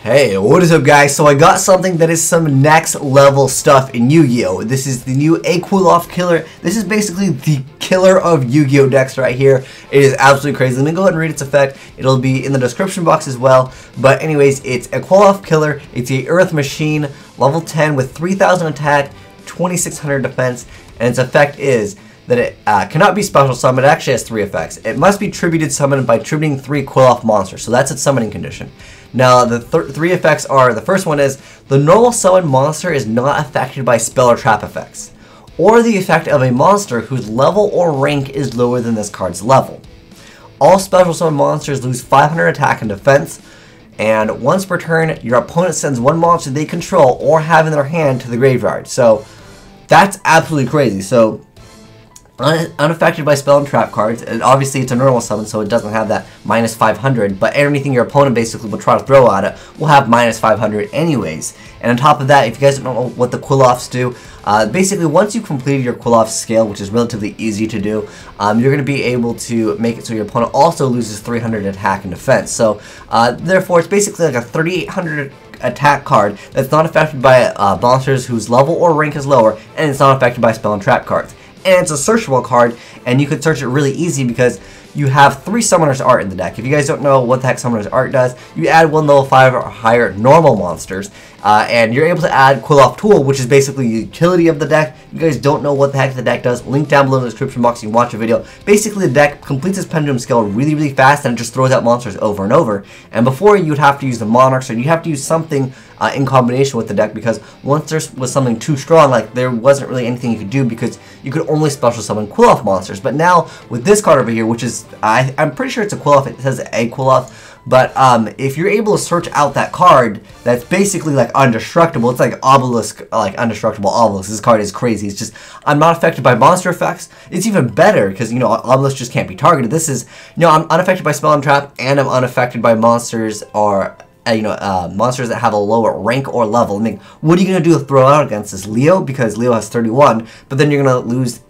Hey, what is up guys? So I got something that is some next level stuff in Yu-Gi-Oh! This is the new Qliphoth killer. This is basically the killer of Yu-Gi-Oh! decks right here. It is absolutely crazy. Let me go ahead and read its effect. It'll be in the description box as well. But anyways, it's a Qliphoth killer. It's a Earth Machine, level 10 with 3000 attack, 2600 defense, and its effect is that it cannot be special summoned. It actually has 3 effects. It must be tributed summoned by tributing 3 Qliphoth monsters. So that's its summoning condition. Now, the 3 effects are, the first one is, the normal summon monster is not affected by spell or trap effects, or the effect of a monster whose level or rank is lower than this card's level. All special summon monsters lose 500 attack and defense, and once per turn, your opponent sends one monster they control or have in their hand to the graveyard. So, that's absolutely crazy. So, unaffected by spell and trap cards, and obviously it's a normal summon, so it doesn't have that minus 500, but anything your opponent basically will try to throw at it will have minus 500 anyways. And on top of that, if you guys don't know what the Qliphoths do, basically once you've completed your Qliphoth scale, which is relatively easy to do, you're going to be able to make it so your opponent also loses 300 attack and defense. So therefore it's basically like a 3800 attack card that's not affected by monsters whose level or rank is lower, and it's not affected by spell and trap cards. And it's a searchable card, and you can search it really easy because you have 3 Summoner's Art in the deck. If you guys don't know what the heck Summoner's Art does, you add 1 level 5 or higher normal monsters, and you're able to add Qliphoth Tool, which is basically the utility of the deck. If you guys don't know what the heck the deck does, link down below in the description box, you can watch a video. Basically, the deck completes its pendulum scale really fast, and it just throws out monsters over and over. And before, you'd have to use the Monarchs, or you'd have to use something in combination with the deck, because once there was something too strong, like there wasn't really anything you could do because you could only special summon Qliphoth monsters. But now with this card over here, which is I'm pretty sure it's a Qliphoth, it says a Qliphoth, but if you're able to search out that card, that's basically like indestructible. It's like Obelisk, like indestructible Obelisk. This card is crazy. It's just, I'm not affected by monster effects. It's even better because, you know, Obelisk just can't be targeted. This is, you know, I'm unaffected by spell and trap, and I'm unaffected by monsters or monsters that have a lower rank or level. I mean, what are you going to do to throw out against this? Leo? Because Leo has 31, but then you're going to lose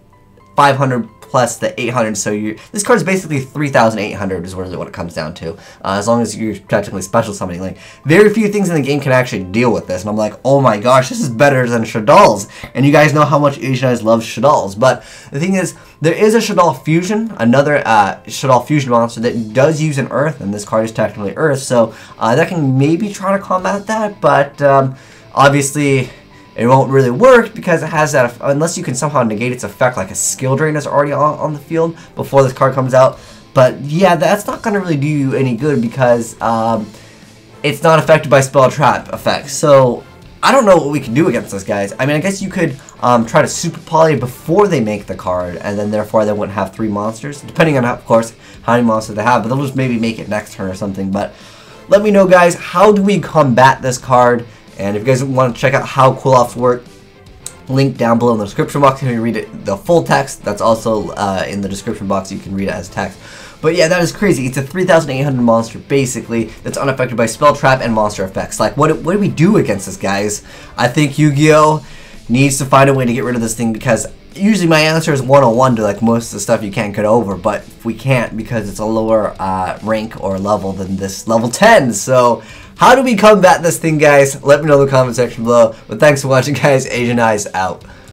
500 plus the 800, so this card is basically 3,800 is really what it comes down to, as long as you're technically special summoning. Like, very few things in the game can actually deal with this, and I'm like, oh my gosh, this is better than Shadal's, and you guys know how much Asian guys love Shadal's. But the thing is, there is a Shadal Fusion, another Shadal Fusion monster that does use an Earth, and this card is technically Earth, so that can maybe try to combat that, but obviously it won't really work because it has that, unless you can somehow negate its effect, like a skill drain is already on the field before this card comes out. But yeah, that's not going to really do you any good because it's not affected by spell trap effects. So I don't know what we can do against this, guys. I mean, I guess you could try to super poly before they make the card, and then therefore they wouldn't have 3 monsters, depending on, of course, how many monsters they have. But they'll just maybe make it next turn or something. But let me know, guys, how do we combat this card? And if you guys want to check out how Qliphoths work, link down below in the description box. If you read it, the full text, that's also in the description box. You can read it as text. But yeah, that is crazy. It's a 3,800 monster, basically, that's unaffected by spell trap and monster effects. Like, what do we do against this, guys? I think Yu-Gi-Oh! Needs to find a way to get rid of this thing, because usually my answer is 101 to like most of the stuff you can't get over, but we can't because it's a lower rank or level than this level 10. So how do we combat this thing, guys? Let me know in the comment section below. But thanks for watching, guys. Asian Eyes out.